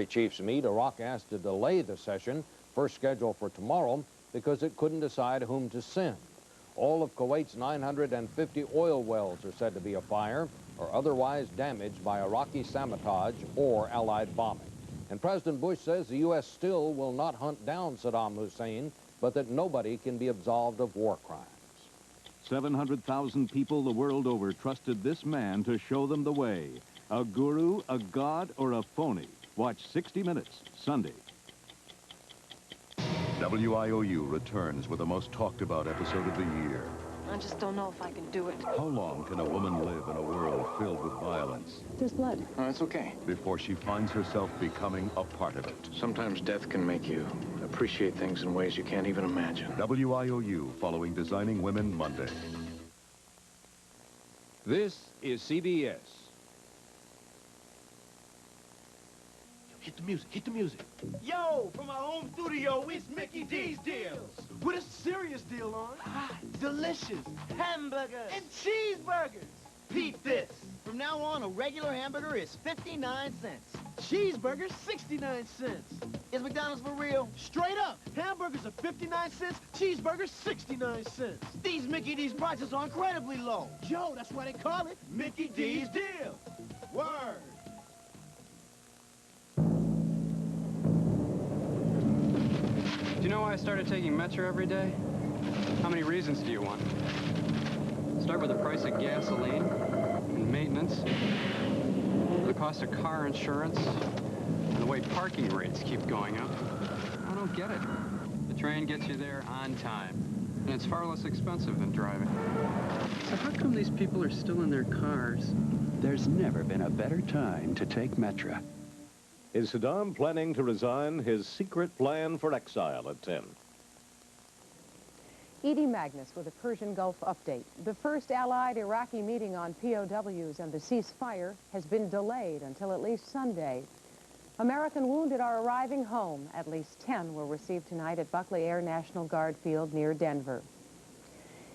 Chiefs meet. Iraq asked to delay the session, first scheduled for tomorrow, because it couldn't decide whom to send. All of Kuwait's 950 oil wells are said to be afire or otherwise damaged by Iraqi sabotage or Allied bombing. And President Bush says the U.S. still will not hunt down Saddam Hussein, but that nobody can be absolved of war crimes. 700,000 people the world over trusted this man to show them the way. A guru, a god, or a phony? Watch 60 Minutes, Sunday. WIOU returns with the most talked about episode of the year. I just don't know if I can do it. How long can a woman live in a world filled with violence? There's blood. Oh, it's okay. Before she finds herself becoming a part of it. Sometimes death can make you appreciate things in ways you can't even imagine. WIOU, following Designing Women Monday. This is CBS. Hit the music, hit the music. Yo, from our home studio, it's Mickey D's Deals. With a serious deal on hot, delicious hamburgers and cheeseburgers. Peep this. From now on, a regular hamburger is 59 cents. Cheeseburgers, 69 cents. Is McDonald's for real? Straight up. Hamburgers are 59 cents, cheeseburgers 69 cents. These Mickey D's prices are incredibly low. Yo, that's why they call it Mickey D's Deal. Word. Do you know why I started taking Metro every day? How many reasons do you want? Start with the price of gasoline and maintenance, the cost of car insurance, and the way parking rates keep going up. I don't get it. The train gets you there on time, and it's far less expensive than driving. So how come these people are still in their cars? There's never been a better time to take Metra. Is Saddam planning to resign? His secret plan for exile at 10. Edie Magnus with a Persian Gulf update. The first Allied Iraqi meeting on POWs and the ceasefire has been delayed until at least Sunday. American wounded are arriving home. At least 10 were received tonight at Buckley Air National Guard Field near Denver.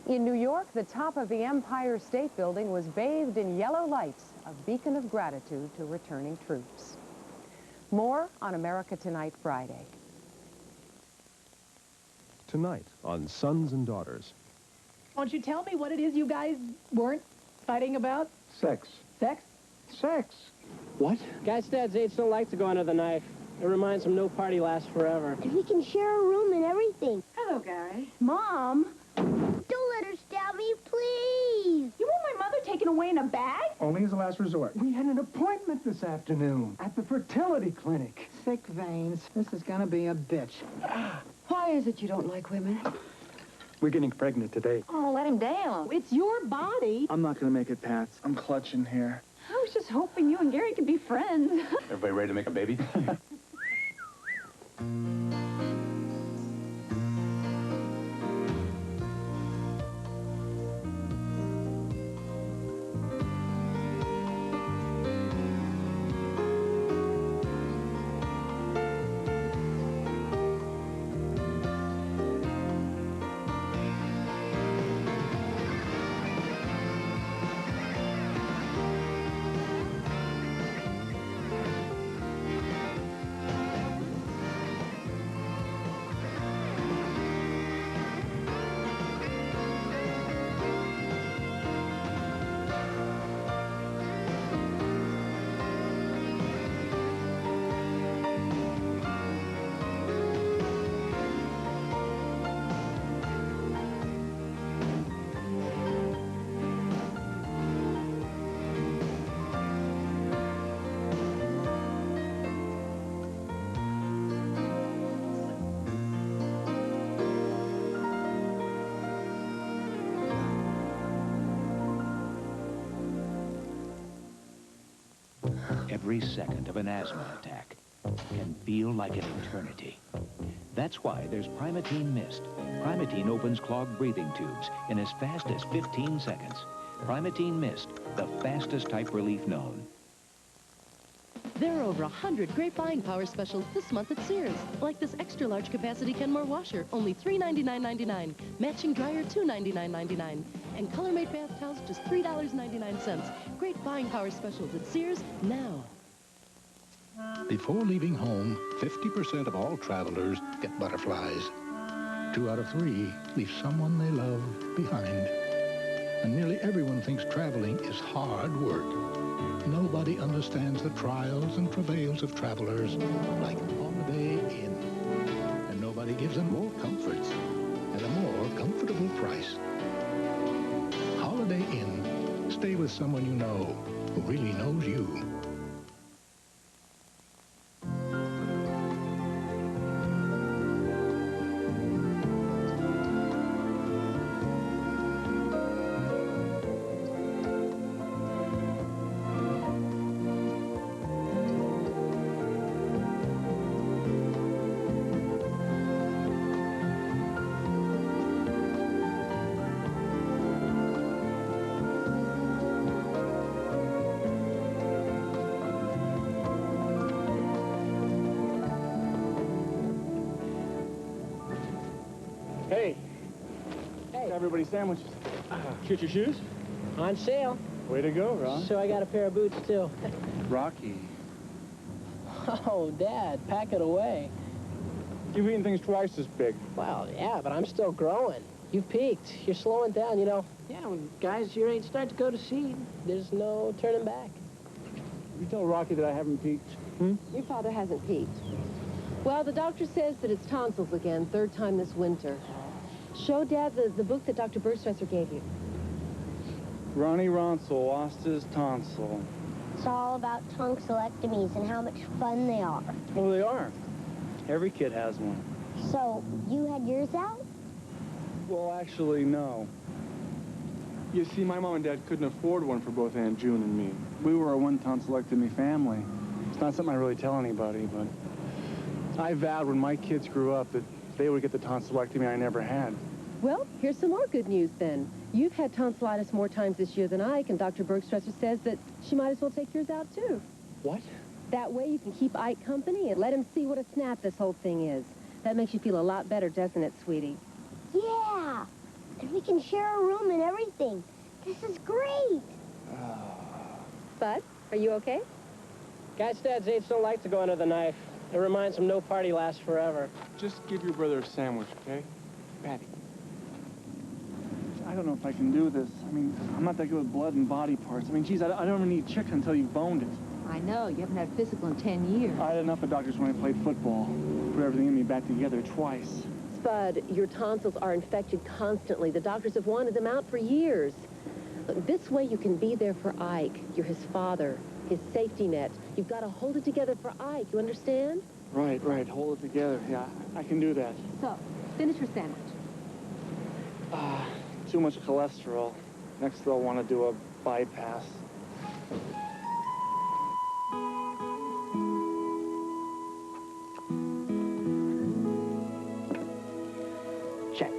In New York, the top of the Empire State Building was bathed in yellow lights, a beacon of gratitude to returning troops. More on America Tonight Friday. Tonight on Sons and Daughters. Won't you tell me what it is you guys weren't fighting about? Sex. Sex? Sex. What? Guy's dad's age don't like to go under the knife. It reminds him no party lasts forever. And we can share a room and everything. Hello, Gary. Mom, don't let her stab me, please. You want my mother taken away in a bag? Only as a last resort. We had an appointment this afternoon at the fertility clinic. Thick veins. This is gonna be a bitch. Why is it you don't like women? We're getting pregnant today. Oh, let him down. It's your body. I'm not gonna make it, Pats. I'm clutching here. I was just hoping you and Gary could be friends. Everybody ready to make a baby? Every second of an asthma attack can feel like an eternity. That's why there's Primatene Mist. Primatene opens clogged breathing tubes in as fast as 15 seconds. Primatene Mist, the fastest type relief known. There are over 100 great buying power specials this month at Sears. Like this extra large capacity Kenmore washer, only $399.99. Matching dryer, $299.99. And color-made bath towels, just $3.99. Great buying power specials at Sears now. Before leaving home, 50% of all travelers get butterflies. 2 out of 3 leave someone they love behind. And nearly everyone thinks traveling is hard work. Nobody understands the trials and travails of travelers like Holiday Inn. And nobody gives them more comforts at a more comfortable price. Holiday Inn. Stay with someone you know who really knows you. Hey. Hey. Everybody sandwiches. Get your shoes? On sale. Way to go, Ron. So I got a pair of boots, too. Rocky. Oh, Dad, pack it away. You've eaten things twice as big. Well, yeah, but I'm still growing. You've peaked. You're slowing down, you know. Yeah, when guys your age start to go to seed, there's no turning back. You tell Rocky that I haven't peaked. Your father hasn't peaked. Well, the doctor says that it's tonsils again, 3rd time this winter. Show Dad the book that Dr. Bergstresser gave you. Ronnie Ronsel lost his tonsil. It's all about tonsillectomies and how much fun they are. Well, they are. Every kid has one. So, you had yours out? Well, actually, no. You see, my mom and dad couldn't afford one for both Aunt June and me. We were a one tonsillectomy family. It's not something I really tell anybody, but I vowed when my kids grew up that they would get the tonsillectomy I never had. Well, here's some more good news then. You've had tonsillitis more times this year than Ike, and Dr. Bergstresser says that she might as well take yours out, too. What? That way you can keep Ike company and let him see what a snap this whole thing is. That makes you feel a lot better, doesn't it, sweetie? Yeah. And we can share a room and everything. This is great. Bud, are you okay? Guy's dad's age don't like to go under the knife. It reminds him no party lasts forever. Just give your brother a sandwich, okay? Patty. I don't know if I can do this. I mean, I'm not that good with blood and body parts. I mean, geez, I don't even need chicks until you've boned it. I know. You haven't had physical in 10 years. I had enough of doctors when I played football. Put everything in me back together twice. Spud, your tonsils are infected constantly. The doctors have wanted them out for years. Look, this way you can be there for Ike. You're his father, his safety net. You've got to hold it together for Ike, you understand? Right. Hold it together. Yeah, I can do that. So, finish your sandwich. Too much cholesterol. Next they'll want to do a bypass. Check.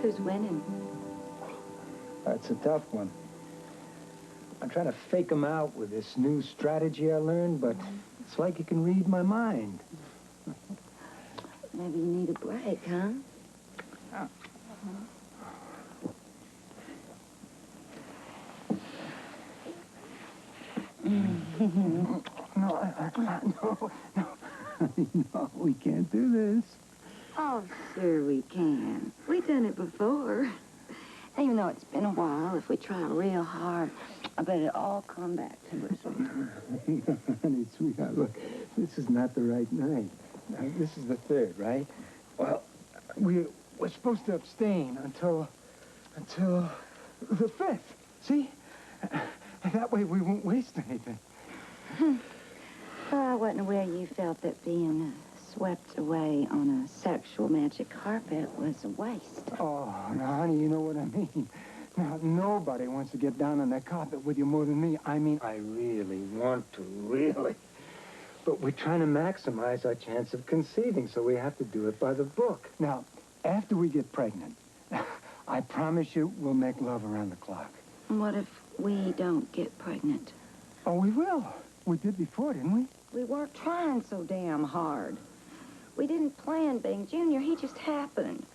Who's winning? That's a tough one. I'm trying to fake them out with this new strategy I learned, but it's like you can read my mind. Maybe you need a break, huh? No, we can't do this. Oh, sure we can. We've done it before. And even though it's been a while, if we try real hard, I bet it'll all come back to us. Honey, sweetheart, look, this is not the right night. Now, this is the 3rd, right? Well, we're supposed to abstain until the 5th. See? That way we won't waste anything. Well, I wasn't aware you felt that being swept away on a sexual magic carpet was a waste. Oh, now, honey, you know what I mean. Now, nobody wants to get down on that carpet with you more than me. I mean, I really want to, really. But we're trying to maximize our chance of conceiving, so we have to do it by the book. Now, after we get pregnant, I promise you we'll make love around the clock. What if we don't get pregnant? Oh, we will. We did before, didn't we? We weren't trying so damn hard. We didn't plan being Junior. He just happened.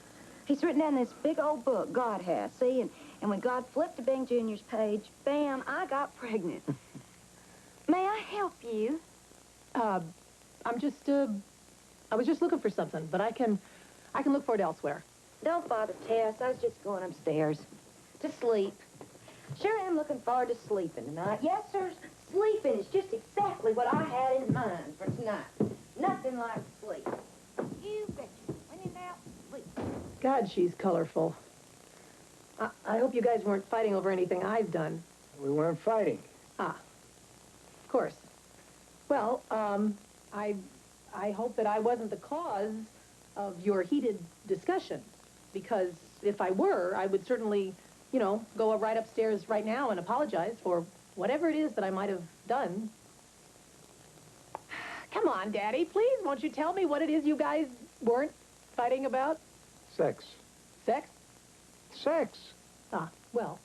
He's written down this big old book, God has, see? And when God flipped to Bing Junior's page, bam, I got pregnant. May I help you? I was just looking for something, but I can look for it elsewhere. Don't bother, Tess. I was just going upstairs to sleep. Sure am looking forward to sleeping tonight. Yes, sir, sleeping is just exactly what I had in mind for tonight. Nothing like sleep. You betcha. When in doubt, sleep. God, she's colorful. I hope you guys weren't fighting over anything I've done. We weren't fighting. Ah, of course. Well, I hope that I wasn't the cause of your heated discussion, because if I were, I would certainly, you know, go right upstairs right now and apologize for whatever it is that I might have done. Come on, Daddy, please, won't you tell me what it is you guys weren't fighting about? Sex. Sex? Sex. Ah, well,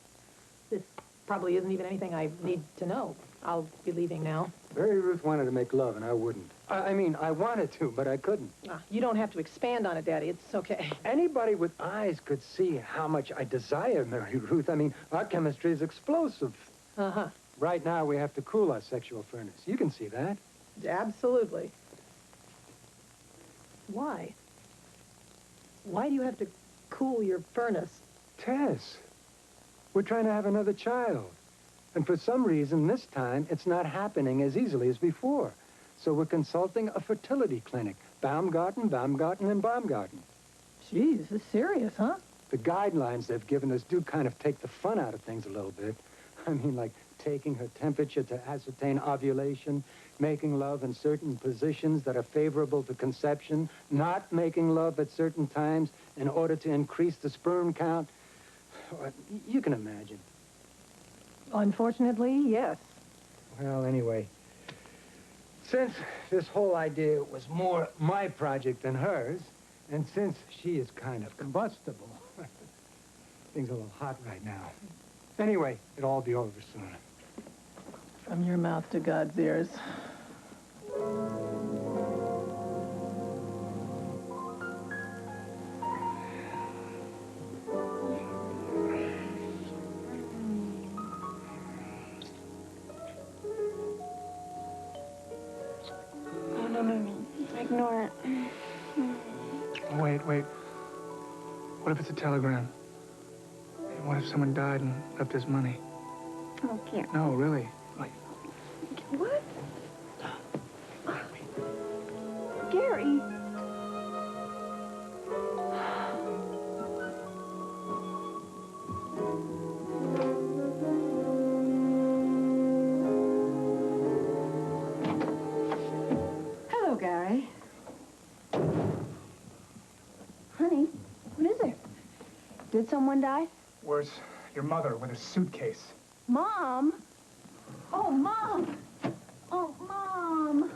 this probably isn't even anything I need to know. I'll be leaving now. Mary Ruth wanted to make love, and I wouldn't. I mean, I wanted to, but I couldn't. Ah, you don't have to expand on it, Daddy. It's okay. Anybody with eyes could see how much I desire Mary Ruth. I mean, our chemistry is explosive. Uh-huh. Right now, we have to cool our sexual furnace. You can see that. Absolutely. Why? Why do you have to cool your furnace? Tess, we're trying to have another child. And for some reason, this time, it's not happening as easily as before. So we're consulting a fertility clinic. Baumgarten, and Baumgarten. Jeez, this is serious, huh? The guidelines they've given us do kind of take the fun out of things a little bit. I mean, like taking her temperature to ascertain ovulation, making love in certain positions that are favorable to conception, not making love at certain times in order to increase the sperm count. You can imagine. Unfortunately, yes. Well, anyway, since this whole idea was more my project than hers, and since she is kind of combustible, things are a little hot right now. Anyway, it'll all be over soon. From your mouth to God's ears. Ignore it. Wait. What if it's a telegram? And what if someone died and left us money? Oh, Gary. No, really. Like, What? Gary. Hello, Gary. Honey, what is it? Did someone die? Where's your mother with her suitcase? Mom? Oh, Mom! Oh, Mom!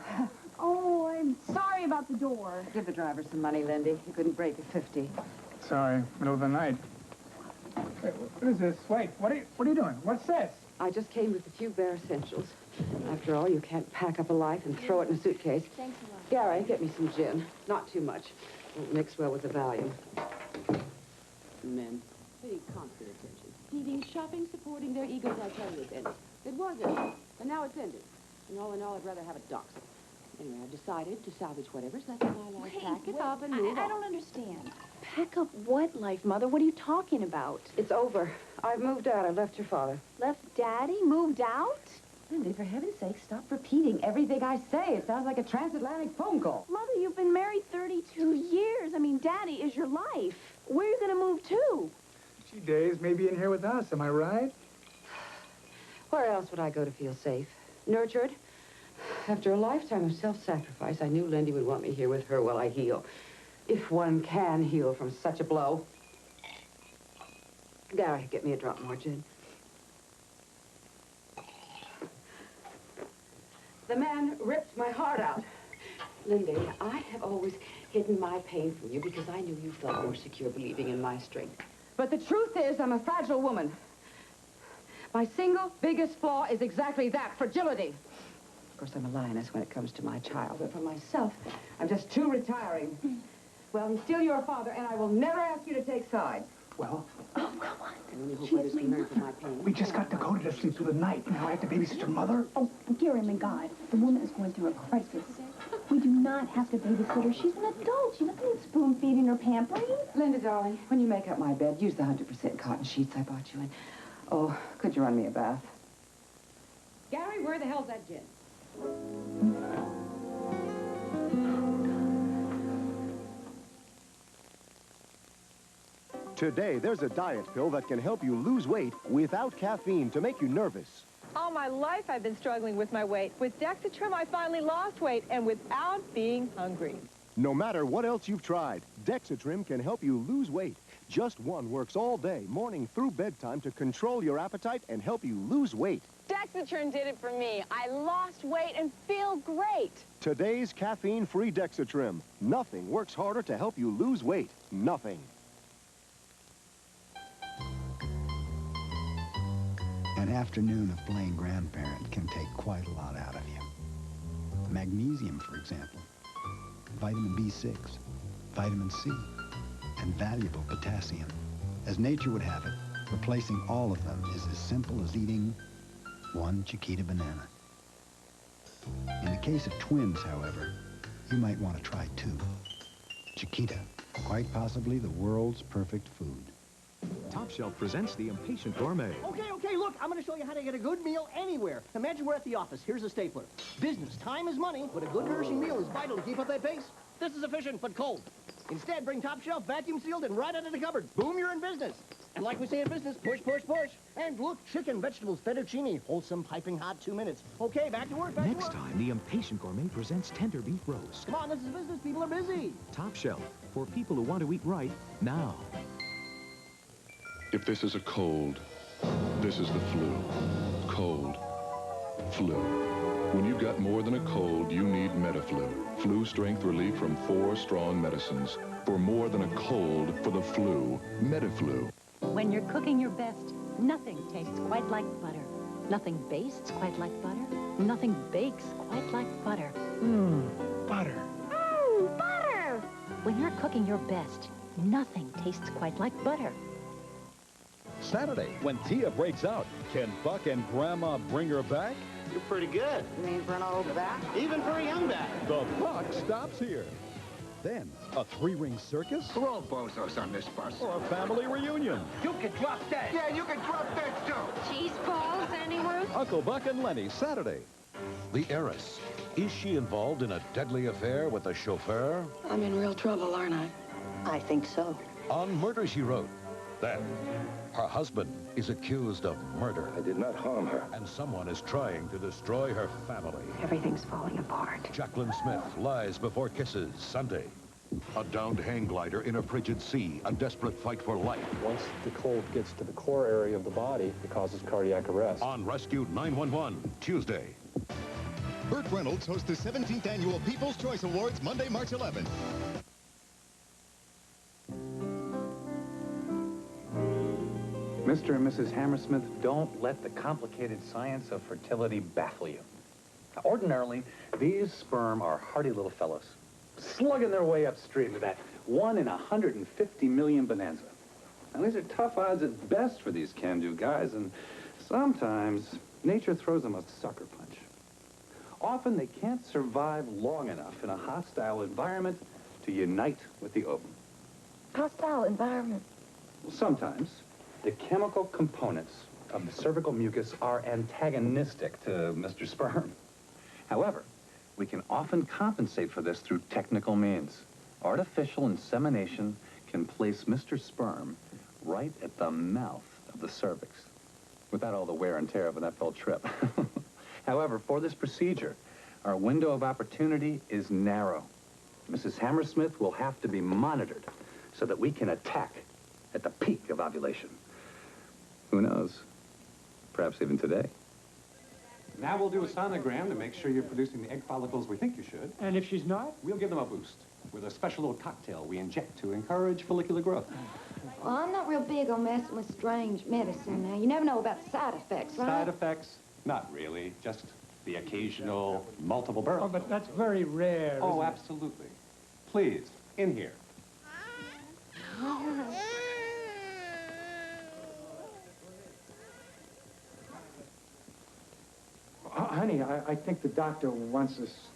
Oh, I'm sorry about the door. Give the driver some money, Lindy. He couldn't break a 50. Sorry, middle of the night. Wait, what is this? Wait, what are you doing? What's this? I just came with a few bare essentials. After all, you can't pack up a life and throw it in a suitcase. Thanks a lot. Gary, get me some gin. Not too much. Won't mix well with the Valium. Men, pay constant attention. Eating, shopping, supporting their egos, I tell you, it's ended. It was ended, and now it's ended. And all in all, I'd rather have a doxer. Anyway, I've decided to salvage whatever's left of my life, pack it up, and move on. I don't understand. Pack up what life, Mother? What are you talking about? It's over. I've moved out. I left your father. Left Daddy? Moved out? Lindy, for heaven's sake, stop repeating everything I say. It sounds like a transatlantic phone call. Mother, you've been married 32 years. I mean, Daddy is your life. Where are you going to move to? Gee, Days, maybe in here with us. Am I right? Where else would I go to feel safe? Nurtured? After a lifetime of self-sacrifice, I knew Lindy would want me here with her while I heal. If one can heal from such a blow. Gary, get me a drop more gin. The man ripped my heart out. Lindy, I have always hidden my pain from you because I knew you felt more secure believing in my strength. But the truth is, I'm a fragile woman. My single biggest flaw is exactly that, fragility. course, I'm a lioness when it comes to my child, but for myself, I'm just too retiring. Well, he's still your father, and I will never ask you to take sides. Well, Oh, come on. I only hope others can learn from my pain. we just got Dakota to sleep through the night. Now I have to babysit your mother. Oh, dear him and God, the woman is going through a crisis. We do not have to babysit her. She's an adult. She doesn't need spoon-feeding or pampering. Linda, darling, when you make up my bed, use the 100% cotton sheets I bought you, and, oh, could you run me a bath? Gary, where the hell's that gin? Today, there's a diet pill that can help you lose weight without caffeine to make you nervous. All my life, I've been struggling with my weight. With Dexatrim, I finally lost weight, and without being hungry. No matter what else you've tried, Dexatrim can help you lose weight. Just one works all day, morning through bedtime, to control your appetite and help you lose weight. Dexatrim did it for me. I lost weight and feel great. Today's caffeine-free Dexatrim. Nothing works harder to help you lose weight. Nothing. An afternoon of playing grandparent can take quite a lot out of you. Magnesium, for example, vitamin B6, vitamin C, and valuable potassium. As nature would have it, replacing all of them is as simple as eating one Chiquita banana. In the case of twins, however, you might want to try two. Chiquita, quite possibly the world's perfect food. Top Shelf presents The Impatient Gourmet. Okay, look, I'm going to show you how to get a good meal anywhere. Imagine we're at the office. Here's a stapler. Business, time is money, but a good nourishing meal is vital to keep up that pace. This is efficient, but cold. Instead, bring Top Shelf, vacuum sealed, and right out of the cupboard. Boom, you're in business. And like we say in business, push, push, push. And look, chicken, vegetables, fettuccine, wholesome, piping hot, 2 minutes. Okay, back to work, Next time, The Impatient Gourmet presents tender beef roast. Come on, this is business. People are busy. Top Shelf, for people who want to eat right now. If this is a cold, this is the flu. Cold, flu. When you've got more than a cold, you need Metaflu. Flu strength relief from 4 strong medicines. For more than a cold, for the flu, Metaflu. When you're cooking your best, nothing tastes quite like butter. Nothing bastes quite like butter. Nothing bakes quite like butter. Butter. Butter! When you're cooking your best, nothing tastes quite like butter. Saturday, when Tia breaks out, can Buck and Grandma bring her back? You're pretty good. You mean for an old bat? Even for a young bat. The Buck stops here. Then, a 3-ring circus? Throw bozos on this bus. Or a family reunion? You can drop that. Yeah, you can drop that, too. Cheese balls, anyone? Uncle Buck and Lenny, Saturday. The heiress. Is she involved in a deadly affair with a chauffeur? I'm in real trouble, aren't I? I think so. On Murder, She Wrote. Then, her husband is accused of murder. I did not harm her. And someone is trying to destroy her family. Everything's falling apart. Jacqueline Smith lies before kisses, Sunday. A downed hang glider in a frigid sea, a desperate fight for life. Once the cold gets to the core area of the body, it causes cardiac arrest. On Rescue 911, Tuesday. Burt Reynolds hosts the 17th Annual People's Choice Awards Monday, March 11th. Mr. and Mrs. Hammersmith, don't let the complicated science of fertility baffle you. Now, ordinarily, these sperm are hardy little fellows, slugging their way upstream to that 1 in 150 million bonanza. Now, these are tough odds at best for these can-do guys, and sometimes nature throws them a sucker punch. Often they can't survive long enough in a hostile environment to unite with the ovum. Hostile environment. Sometimes the chemical components of the cervical mucus are antagonistic to Mr. Sperm. However, we can often compensate for this through technical means. Artificial insemination can place Mr. Sperm right at the mouth of the cervix, without all the wear and tear of an FL trip. However, for this procedure, our window of opportunity is narrow. Mrs. Hammersmith will have to be monitored so that we can attack at the peak of ovulation. Who knows? Perhaps even today. Now we'll do a sonogram to make sure you're producing the egg follicles we think you should. And if she's not? We'll give them a boost with a special little cocktail we inject to encourage follicular growth. Well, I'm not real big on messing with strange medicine. Now, you never know about the side effects, right? Side effects? Not really. Just the occasional multiple births. Oh, but that's very rare. Oh, isn't it? absolutely. Please, in here. Honey, I think the doctor wants us...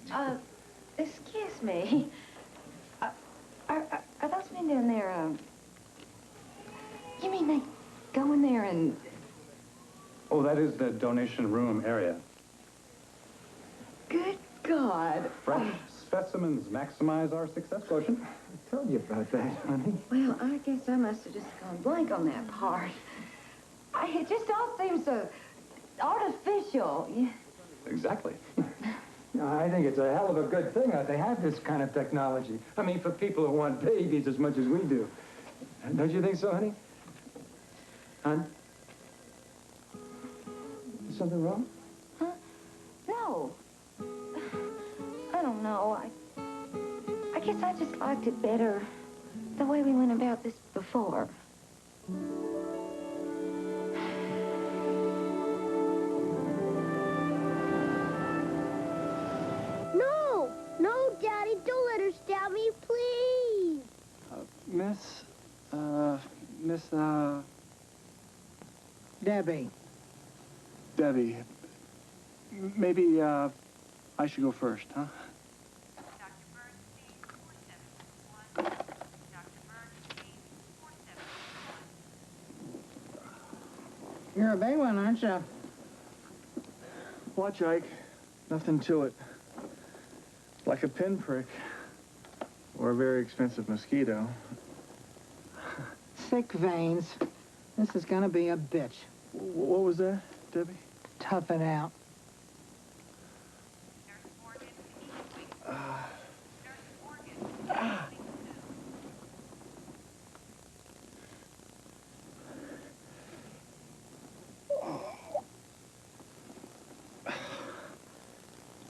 Excuse me. Are those men down there, you mean they go in there and... Oh, that is the donation room area. Good God. Fresh specimens maximize our success quotient. I told you about that, honey. Well, I guess I must have just gone blank on that part. It just all seems so artificial. Yeah. Exactly. I think it's a hell of a good thing that they have this kind of technology. I mean, for people who want babies as much as we do. Don't you think so, honey? Hon? Is something wrong? Huh? No. I don't know. I guess I just liked it better the way we went about this before. No! No, Daddy, don't let her stab me, please! Miss, Debbie. Debbie, maybe, I should go first, huh? You're a big one, aren't you? Watch, Ike. Nothing to it. Like a pinprick. Or a very expensive mosquito. Thick veins. This is gonna be a bitch. What was that, Debbie? Tough it out.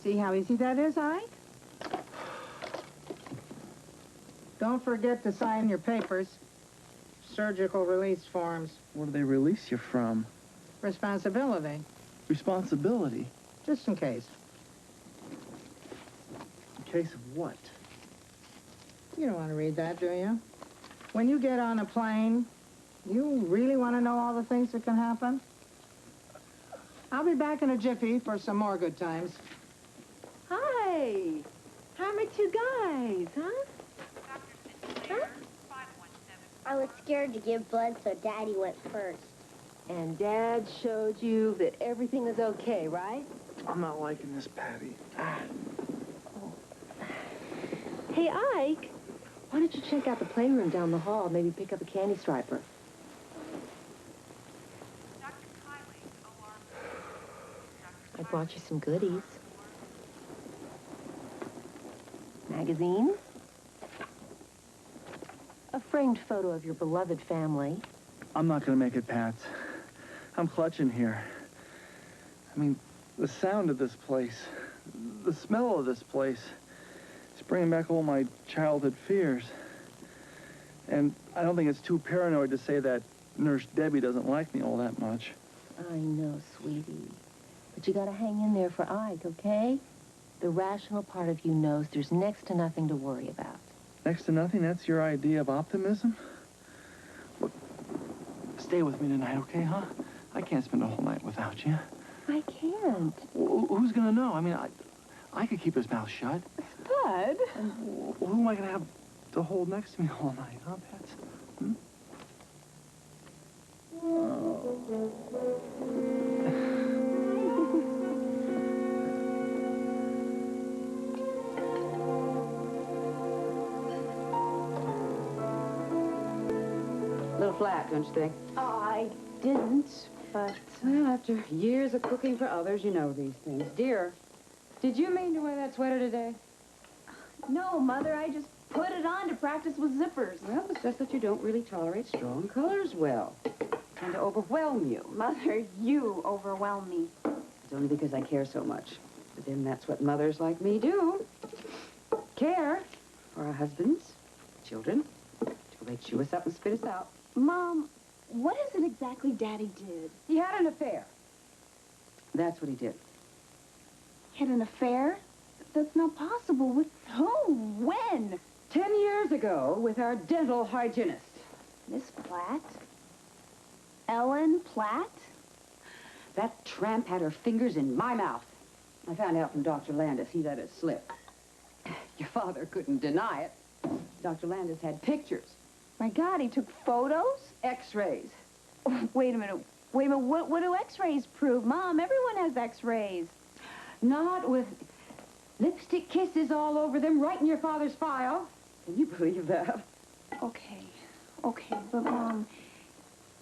See how easy that is, Ike? Don't forget to sign your papers. Surgical release forms. What do they release you from? Responsibility. Responsibility? Just in case. In case of what? You don't want to read that, do you? When you get on a plane, you really want to know all the things that can happen? I'll be back in a jiffy for some more good times. Hi. How are my two guys, huh? I was scared to give blood, so Daddy went first. And Dad showed you that everything is okay, right? I'm not liking this, Patty. Hey, Ike, why don't you check out the playroom down the hall, maybe pick up a candy striper? I brought you some goodies. Magazine. A framed photo of your beloved family. I'm not gonna make it, Pats. I'm clutching here. I mean, the sound of this place, the smell of this place, it's bringing back all my childhood fears. And I don't think it's too paranoid to say that Nurse Debbie doesn't like me all that much. I know, sweetie. But you gotta hang in there for Ike, okay? The rational part of you knows there's next to nothing to worry about. Next to nothing? That's your idea of optimism? Look, stay with me tonight, okay, huh? I can't spend a whole night without you. I can't. Who's gonna know? I mean, I could keep his mouth shut. Spud? Who am I gonna have to hold next to me all night, huh, Pets? Hmm? A little flat, don't you think? I didn't, but... Well, after years of cooking for others, you know these things. Dear, did you mean to wear that sweater today? No, Mother, I just put it on to practice with zippers. Well, it's just that you don't really tolerate strong colors well. Trying to overwhelm you. Mother, you overwhelm me. It's only because I care so much. But then that's what mothers like me do. Care for our husbands, children, till they chew us up and spit us out. Mom, what is it exactly Daddy did? He had an affair. That's what he did. Had an affair? That's not possible. With whom? When? 10 years ago with our dental hygienist. Miss Platt? Ellen Platt? That tramp had her fingers in my mouth. I found out from Dr. Landis. He let it slip. Your father couldn't deny it. Dr. Landis had pictures. My God, he took photos? X-rays. Wait a minute. Wait a minute. What do X-rays prove? Mom, everyone has X-rays. Not with lipstick kisses all over them, right in your father's file. Can you believe that? Okay, but Mom,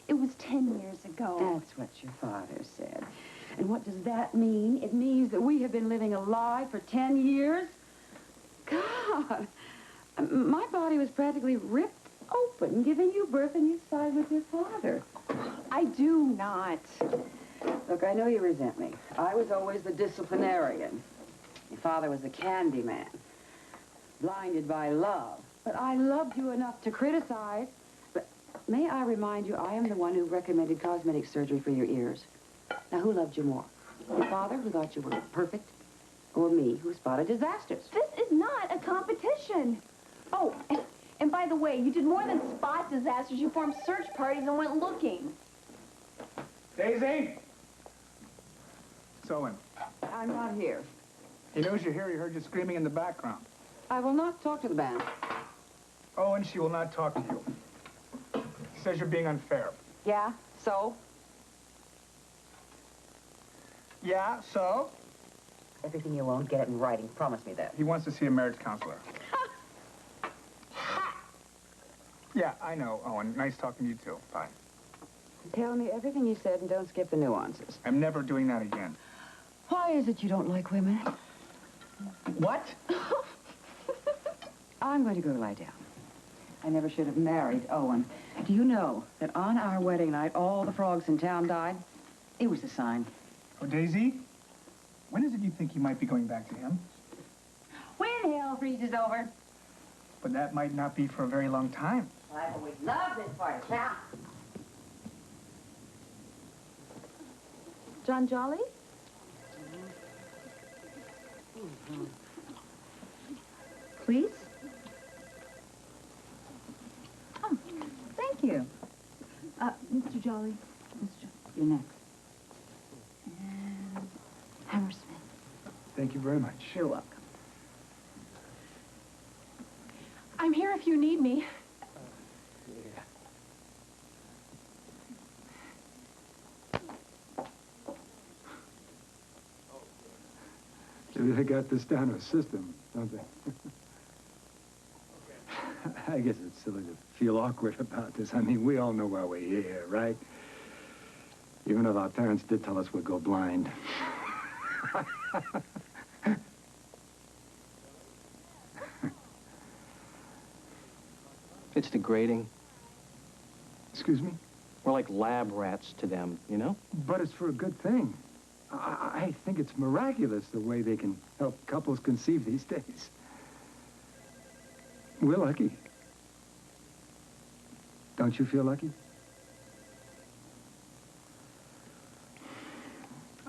it was 10 years ago. That's what your father said. And what does that mean? It means that we have been living a lie for 10 years? God, my body was practically ripped open, giving you birth, and you side with your father. I do not. Look, I know you resent me. I was always the disciplinarian. Your father was the candy man, blinded by love. But I loved you enough to criticize. But may I remind you, I am the one who recommended cosmetic surgery for your ears. Now, who loved you more? Your father, who thought you were perfect, or me, who spotted disasters? This is not a competition. Oh, and by the way, you did more than spot disasters. You formed search parties and went looking. Daisy? It's Owen. I'm not here. He knows you're here. He heard you screaming in the background. I will not talk to the band. Owen, she will not talk to you. He says you're being unfair. Yeah, so? Yeah, so? Everything you own, get it in writing. Promise me that. He wants to see a marriage counselor. Yeah, I know, Owen. Nice talking to you, too. Bye. Tell me everything you said and don't skip the nuances. I'm never doing that again. Why is it you don't like women? What? I'm going to go lie down. I never should have married Owen. Do you know that on our wedding night, all the frogs in town died? It was a sign. Oh, Daisy? When is it you think you might be going back to him? When hell freezes over. But that might not be for a very long time. I've always loved this part of town. John Jolly? Please? Oh, thank you. Mr. Jolly. Mr. Jolly. You're next. And Hammersmith. Thank you very much. You're welcome. I'm here if you need me. They really got this down to a system, don't they? I guess it's silly to feel awkward about this. I mean, we all know why we're here, right? Even if our parents did tell us we'd go blind. It's degrading. Excuse me? We're like lab rats to them, you know? But it's for a good thing. I think it's miraculous the way they can help couples conceive these days. We're lucky. Don't you feel lucky?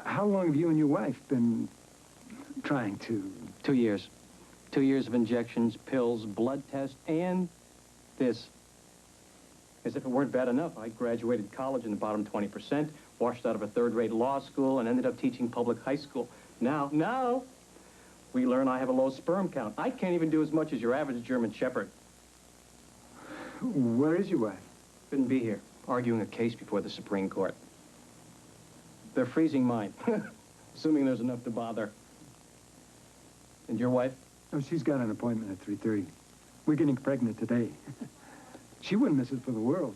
How long have you and your wife been trying to... 2 years. 2 years of injections, pills, blood tests, and this. As if it weren't bad enough, I graduated college in the bottom 20%, washed out of a third-rate law school, and ended up teaching public high school. Now, we learn I have a low sperm count. I can't even do as much as your average German Shepherd. Where is your wife? Couldn't be here, arguing a case before the Supreme Court. They're freezing mine, assuming there's enough to bother. And your wife? Oh, she's got an appointment at 3:30. We're getting pregnant today. She wouldn't miss it for the world.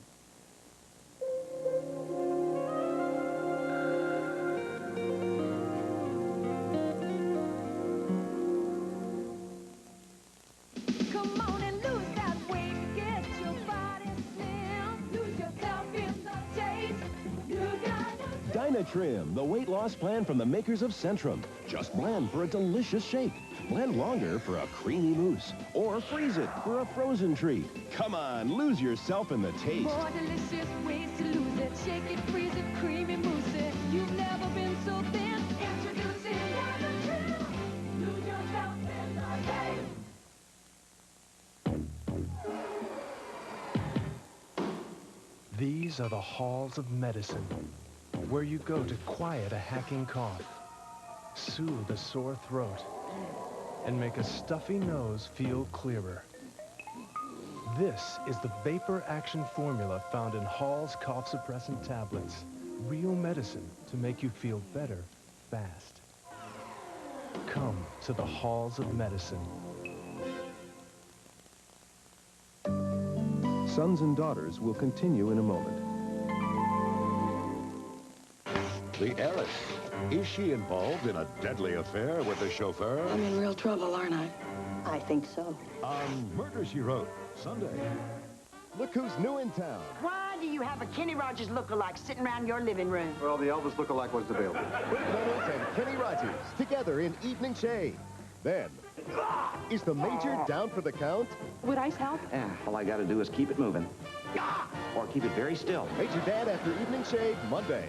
Come on and lose that weight. Get your body slim. Lose yourself in the taste. You got Dynatrim, the weight loss plan from the makers of Centrum. Just blend for a delicious shake. Blend longer for a creamy mousse. Or freeze it for a frozen treat. Come on, lose yourself in the taste. more delicious ways to lose it. Shake it, freeze it, creamy mousse it. You've never been so thin. Introducing Dynatrim. These are the halls of medicine, where you go to quiet a hacking cough, soothe a sore throat, and make a stuffy nose feel clearer. This is the vapor action formula found in Hall's cough suppressant tablets. Real medicine to make you feel better fast. Come to the halls of medicine. Sons and Daughters will continue in a moment. The heiress. Is she involved in a deadly affair with the chauffeur? I'm in real trouble, aren't I? I think so. On Murder, She Wrote, Sunday. Look who's new in town. Why do you have a Kenny Rogers lookalike sitting around your living room? Well, the Elvis lookalike was available. Burt Reynolds and Kenny Rogers together in Evening Shade. Then, is the Major down for the count? Would ice help? Yeah, all I gotta do is keep it moving. Or keep it very still. Major Dad after Evening Shade, Monday.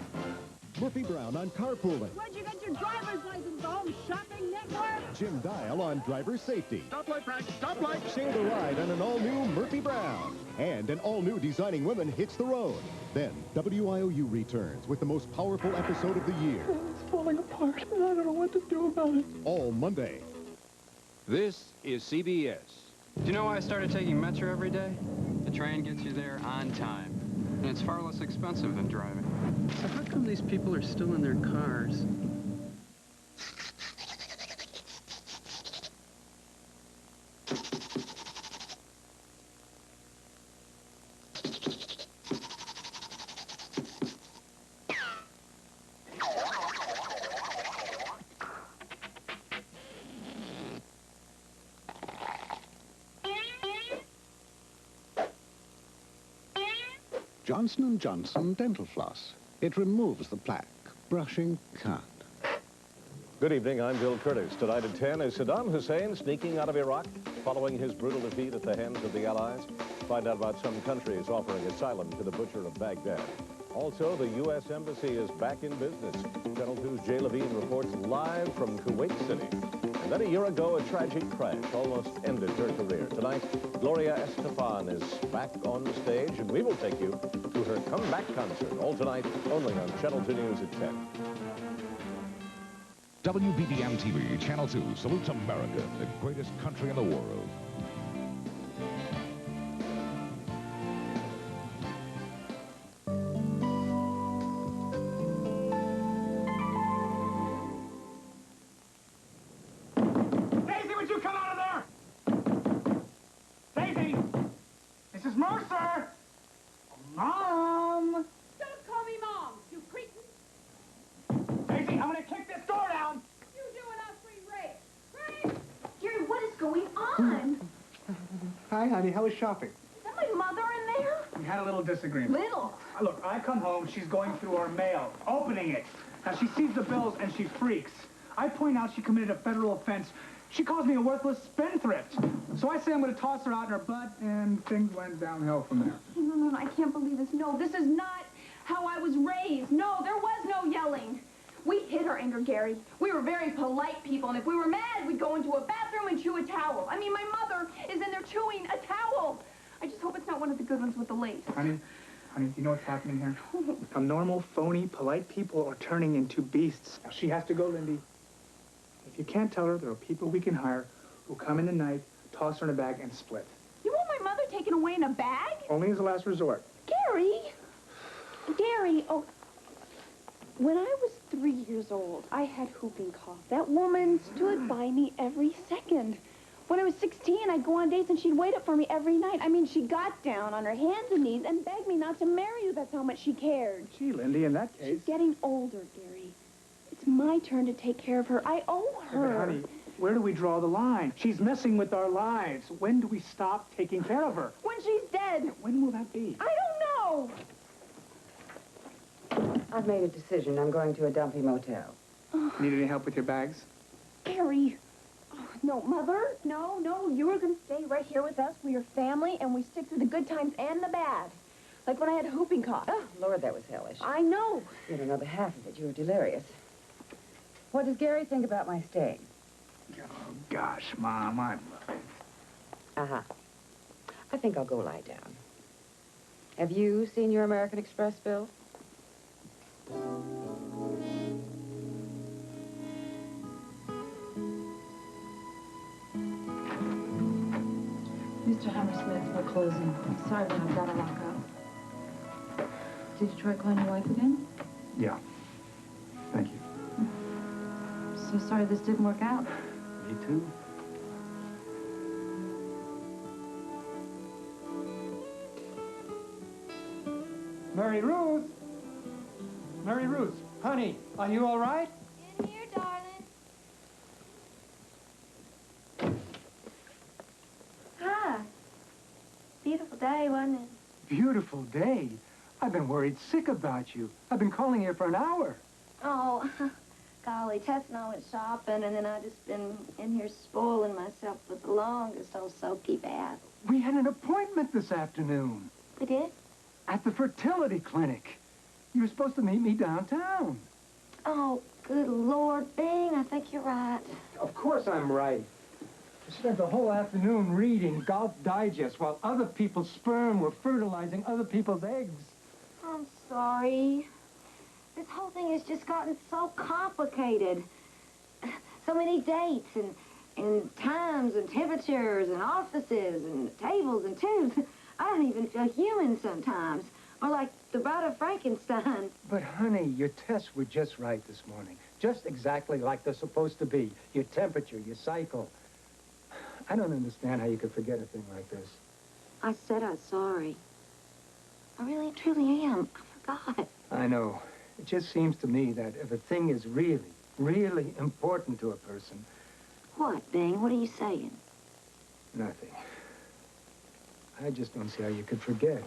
Murphy Brown on carpooling. Where'd you get your driver's license, Home Shopping Network? Jim Dial on driver safety. Stoplight, Frank, stoplight. Share the ride on an all-new Murphy Brown. And an all-new Designing Women hits the road. Then, WIOU returns with the most powerful episode of the year. It's falling apart, and I don't know what to do about it. All Monday. This is CBS. Do you know why I started taking Metro every day? The train gets you there on time, and it's far less expensive than driving. So how come these people are still in their cars? Johnson & Johnson Dental Floss. It removes the plaque. Brushing can't. Good evening, I'm Bill Curtis. Tonight at 10, is Saddam Hussein sneaking out of Iraq following his brutal defeat at the hands of the Allies? Find out about some countries offering asylum to the butcher of Baghdad. Also, the U.S. Embassy is back in business. Channel 2's Jay Levine reports live from Kuwait City. And then a year ago, a tragic crash almost ended her career. Tonight, Gloria Estefan is back on the stage, and we will take you to her comeback concert. All tonight, only on Channel 2 News at 10. WBBM-TV, Channel 2, salutes America, the greatest country in the world. Daisy, would you come out of there? Daisy! Mrs. Mercer! Mom! Don't call me Mom, you cretin! Daisy, I'm gonna kick this door down! You do and I'll scream rape! Rape! Gary, what is going on? Hi, honey. How was shopping? Is that my mother in there? We had a little disagreement. Little. Look, I come home, she's going through our mail, opening it. Now, she sees the bills and she freaks. I point out she committed a federal offense. She calls me a worthless spendthrift. So I say I'm going to toss her out in her butt, and things went downhill from there. No, I can't believe this. No, this is not how I was raised. No, there was no yelling. We hid our anger, Gary. We were very polite people, and if we were mad, we'd go into a bathroom and chew a towel. I mean, my mother is in there chewing a towel. I just hope it's not one of the good ones with the lace. Honey, you know what's happening here? Some normal, phony, polite people are turning into beasts. Now, she has to go, Lindy. If you can't tell her, there are people we can hire who come in the night, toss her in a bag, and split. You want my mother taken away in a bag? Only as a last resort. Gary, oh, when I was 3 years old, I had whooping cough. That woman stood by me every second. When I was 16, I'd go on dates and she'd wait up for me every night. I mean, she got down on her hands and knees and begged me not to marry her. That's how much she cared. Gee, Lindy, in that case... She's getting older, Gary. It's my turn to take care of her. I owe her. Yeah, but honey, where do we draw the line? She's messing with our lives. When do we stop taking care of her? When she's dead. When will that be? I don't know. I've made a decision. I'm going to a dumpy motel. Need any help with your bags? Gary. Oh, no, Mother. No. You are going to stay right here with us. We are family, and we stick through the good times and the bad. Like when I had whooping cough. Oh, Lord, that was hellish. I know. You don't know the half of it. You were delirious. What does Gary think about my staying? Oh, gosh, Mom, I'm... Uh-huh. I think I'll go lie down. Have you seen your American Express bill? Mr. Hammersmith, we're closing. Sorry, but I've got to lock up. Did you try calling your wife again? Yeah. Thank you. So sorry this didn't work out. Me too. Mary Ruth! Mary Ruth, honey, are you all right? In here, darling. Hi. Beautiful day, wasn't it? Beautiful day. I've been worried sick about you. I've been calling you for an hour. Oh, golly, Tess and I went shopping, and then I just been in here spoiling myself with the longest old soaky bath. We had an appointment this afternoon. We did? At the fertility clinic. You were supposed to meet me downtown. Oh, good Lord, Bing, I think you're right. Of course I'm right. I spent the whole afternoon reading Golf Digest while other people's sperm were fertilizing other people's eggs. I'm sorry. This whole thing has just gotten so complicated. So many dates and times and temperatures and offices and tables and tubes. I don't even feel human sometimes. Or like the Bride of Frankenstein. But, honey, your tests were just right this morning. Just exactly like they're supposed to be. Your temperature, your cycle. I don't understand how you could forget a thing like this. I said I'm sorry. I really and truly am. I forgot. I know. It just seems to me that if a thing is really, really important to a person... What, Bing? What are you saying? Nothing. I just don't see how you could forget.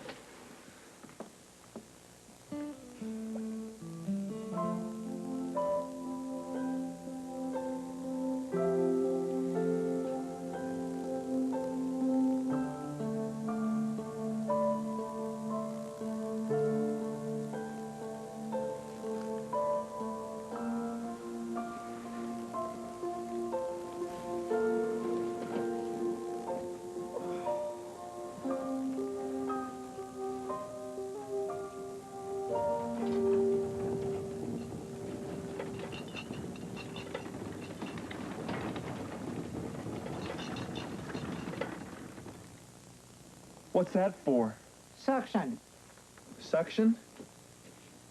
What's that for? Suction. Suction?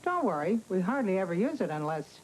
Don't worry, we hardly ever use it unless...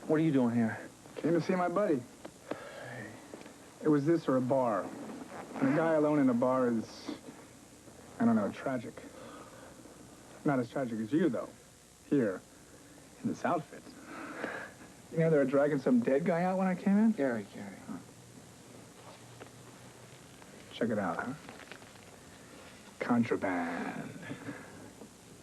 What are you doing here? Came to see my buddy. It was this or a bar. And a guy alone in a bar is, I don't know, tragic. Not as tragic as you, though. Here, in this outfit. You know they were dragging some dead guy out when I came in? Gary. Huh. Check it out, huh? Contraband.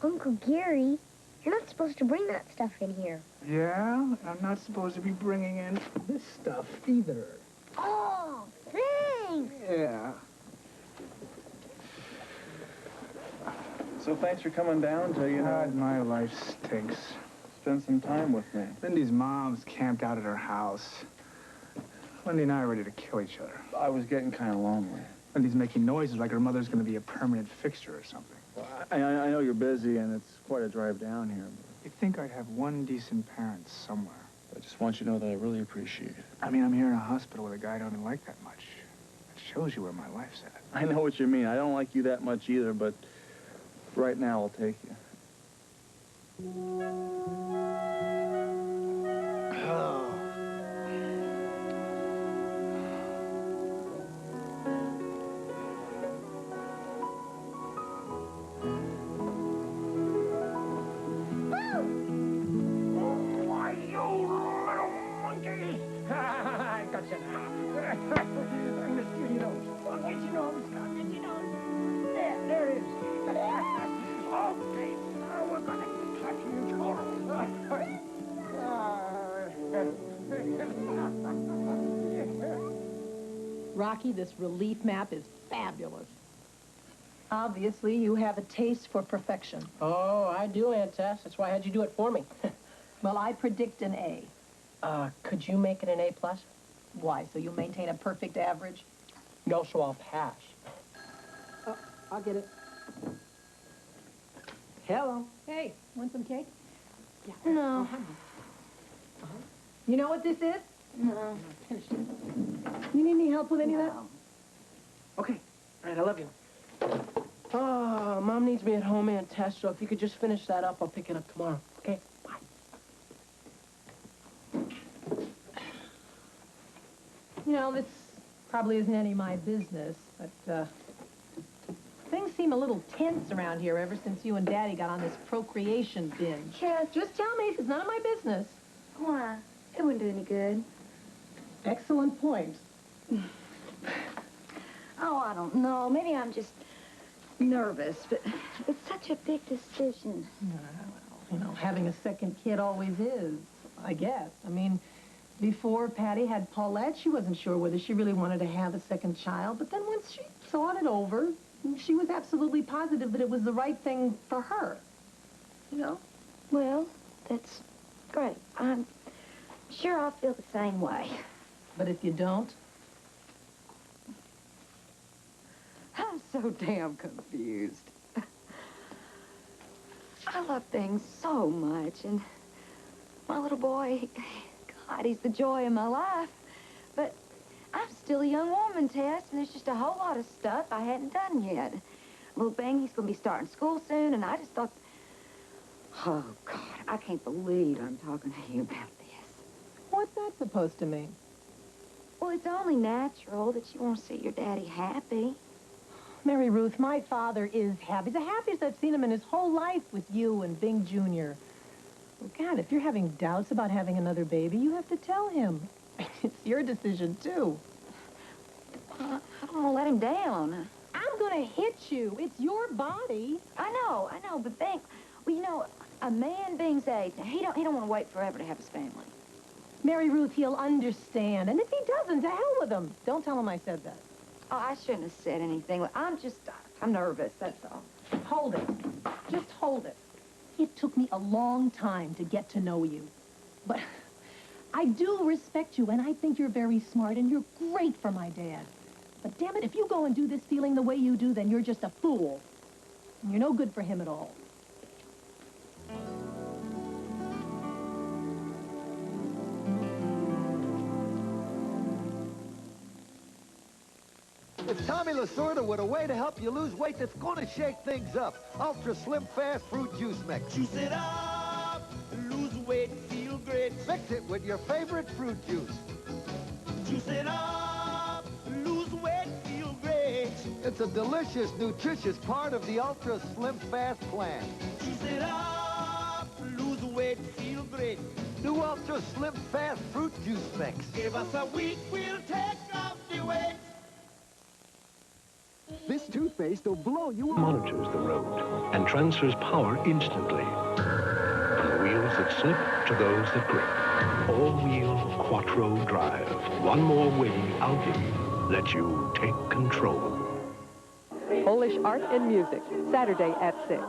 Uncle Gary, you're not supposed to bring that stuff in here. Yeah, I'm not supposed to be bringing in this stuff either. Oh, thanks! Yeah. So thanks for coming down to, God, my life stinks. Spend some time with me. Lindy's mom's camped out at her house. Lindy and I are ready to kill each other. I was getting kind of lonely. Lindy's making noises like her mother's going to be a permanent fixture or something. Well, I know you're busy, and it's quite a drive down here. You'd think I'd have one decent parent somewhere. I just want you to know that I really appreciate it. I mean, I'm here in a hospital with a guy I don't like that much. It shows you where my life's at. I know what you mean. I don't like you that much either, but right now I'll take you. Why, you Rocky, this relief map is fabulous. Obviously, you have a taste for perfection. Oh, I do, Aunt Tess. That's why I had you do it for me. Well, I predict an A. Could you make it an A+? Why, so you'll maintain a perfect average? No, so I'll pass. Oh, I'll get it. Hello. Hey, want some cake? Yeah. No. You know what this is? No. Finished it. You need any help with any of that? Okay. All right, I love you. Oh, Mom needs me at home, Aunt Tess, so if you could just finish that up, I'll pick it up tomorrow. Okay? Bye. You know, this probably isn't any of my business, but, things seem a little tense around here ever since you and Daddy got on this procreation binge. Yes. Just tell me, it's none of my business. Why? It wouldn't do any good. Excellent point. Oh, I don't know. Maybe I'm just nervous, but it's such a big decision. Well, you know, having a second kid always is, I guess. I mean, before Patty had Paulette, she wasn't sure whether she really wanted to have a second child, but then once she thought it over, she was absolutely positive that it was the right thing for her. You know? Well, that's great. I'm sure I'll feel the same way. But if you don't? I'm so damn confused. I love things so much, and my little boy, God, he's the joy of my life. But I'm still a young woman, Tess, and there's just a whole lot of stuff I hadn't done yet. Little Bingy's gonna be starting school soon, and I just thought, oh, God, I can't believe I'm talking to you about this. What's that supposed to mean? Well, it's only natural that you want to see your daddy happy. Mary Ruth, my father is happy. The happiest I've seen him in his whole life with you and Bing Jr. Well, God, if you're having doubts about having another baby, you have to tell him. It's your decision, too. I don't want to let him down. I'm going to hit you. It's your body. I know, but Bing, well, you know, a man Bing's age, he don't want to wait forever to have his family. Mary Ruth, he'll understand. And if he doesn't, to hell with him. Don't tell him I said that. Oh, I shouldn't have said anything. I'm nervous, that's all. Hold it. Just hold it. It took me a long time to get to know you. But I do respect you, and I think you're very smart, and you're great for my dad. But damn it, if you go and do this feeling the way you do, then you're just a fool. And you're no good for him at all. It's Tommy Lasorda with a way to help you lose weight that's going to shake things up. Ultra Slim Fast Fruit Juice Mix. Juice it up, lose weight, feel great. Mix it with your favorite fruit juice. Juice it up, lose weight, feel great. It's a delicious, nutritious part of the Ultra Slim Fast plan. Juice it up, lose weight, feel great. New Ultra Slim Fast Fruit Juice Mix. Give us a week, we'll take off the weight. This toothpaste will blow you away. Monitors the road and transfers power instantly. From the wheels that slip to those that grip. All-wheel Quattro Drive. One more way Audi lets you take control. Polish art and music, Saturday at 6.